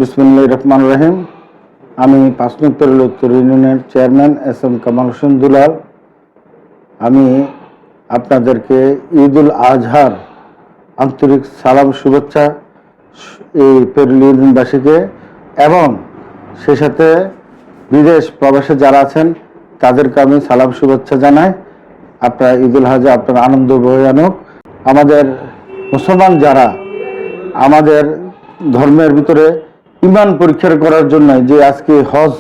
বিসমিল্লাহির রহমানির রহিম। আমি ৫ নং তরুল উত্তর ইউনিয়নের চেয়ারম্যান এস.এম. কামাল হোসেন দুলাল। আমি আপনাদেরকে ঈদুল আজহার আন্তরিক সালাম শুভেচ্ছা এই তরুল ইউনিয়নবাসীকে এবং সে সাথে বিদেশ প্রবাসে যারা আছেন তাদেরকে আমি সালাম শুভেচ্ছা জানাই। আপনারা ঈদুল আজহা আপনার আনন্দ বয়ে আনুক। আমাদের মুসলমান যারা আমাদের ধর্মের ভিতরে ঈমান পরীক্ষা করার জন্য যে আজকে হজ,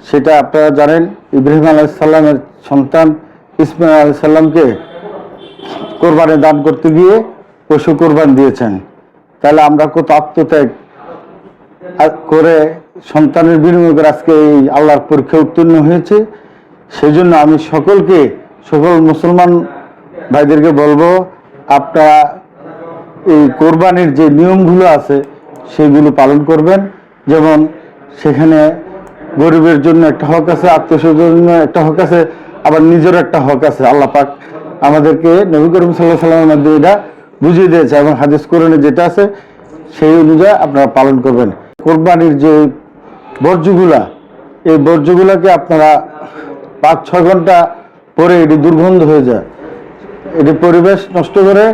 সেটা আপনারা জানেন ইব্রাহিম আলাইহিস সালামের সন্তান ইসমাঈল আলাইহিস সালামকে কোরবানি দান করতে গিয়ে পশু কোরবান দিয়েছেন। তাহলে আমরা কত আত্মত্যাগ করে সন্তানের বিনিময়ে করে আজকে এই আল্লাহর পরীক্ষা উত্তীর্ণ হয়েছে। সেই জন্য আমি সকল মুসলমান ভাইদেরকে বলবো, আপনারা এই কোরবানির যে নিয়মগুলো আছে সেগুলো পালন করবেন। যেমন সেখানে গরিবের জন্য একটা হক আছে, আত্মীয়স্বজনের জন্য একটা হক আছে, আবার নিজের একটা হক আছে। আল্লাহ পাক আমাদেরকে নবী করিম সাল্লাল্লাহু আলাইহি ওয়াসাল্লামের মাধ্যমে এটা বুঝিয়ে দিয়েছে এবং হাদিস কোরআনে যেটা আছে সেই অনুযায়ী আপনারা পালন করবেন। কোরবানির যে বর্জ্যগুলা, এই বর্জ্যগুলাকে আপনারা ৫-৬ ঘন্টা পরে এটি দুর্গন্ধ হয়ে যায়, এটি পরিবেশ নষ্ট করে।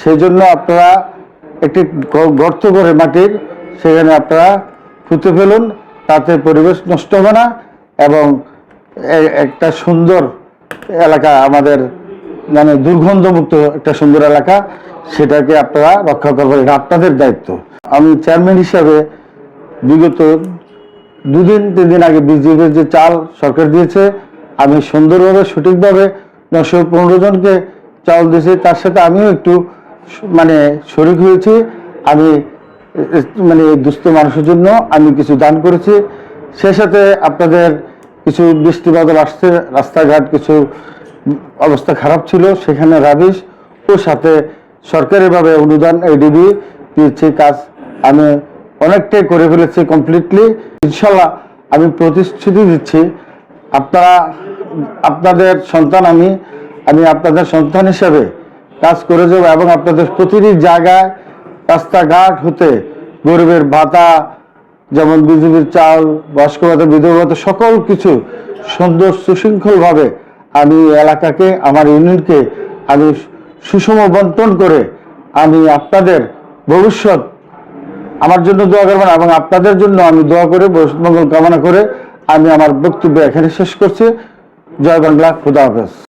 সেই জন্য আপনারা একটি গর্ত করে মাটির সেখানে আপনারা পুঁতে ফেলুন, তাতে পরিবেশ নষ্ট হবে না এবং একটা সুন্দর এলাকা, আমাদের মানে দুর্গন্ধমুক্ত একটা সুন্দর এলাকা, সেটাকে আপনারা রক্ষা করবেন। এটা আপনাদের দায়িত্ব। আমি চেয়ারম্যান হিসাবে বিগত 2-3 দিন আগে বিজিবির যে চাল সরকার দিয়েছে, আমি সুন্দরভাবে সঠিকভাবে 915 জনকে চাল দিয়েছি। তার সাথে আমিও একটু শরিক হয়েছি। আমি এই দুস্থ মানুষের জন্য আমি কিছু দান করেছি। সে সাথে আপনাদের কিছু বৃষ্টি বাদল আসছে, রাস্তাঘাট কিছু অবস্থা খারাপ ছিল, সেখানে রাবিশ ও সাথে সরকারিভাবে অনুদান এডিবি দিয়েছি। কাজ আমি অনেকটাই করে ফেলেছি কমপ্লিটলি। ইনশাল্লাহ আমি প্রতিশ্রুতি দিচ্ছি, আপনাদের সন্তান, আমি আপনাদের সন্তান হিসেবে কাজ করে যাব এবং আপনাদের প্রতিটি জায়গায় রাস্তাঘাট হতে গরিবের ভাতা, যেমন বিজিবির চাল, বয়স্ক ভাতা, বিধবা ভাতা, সকল কিছু সুন্দর সুশৃঙ্খলভাবে আমি এলাকাকে, আমার ইউনিয়নকে আমি সুষম বন্টন করে আমি আপনাদের ভবিষ্যৎ আমার জন্য দোয়া করবেন এবং আপনাদের জন্য আমি দোয়া করে মঙ্গল কামনা করে আমি আমার বক্তব্য এখানে শেষ করছি। জয় বাংলা, খুদা হাফেজ।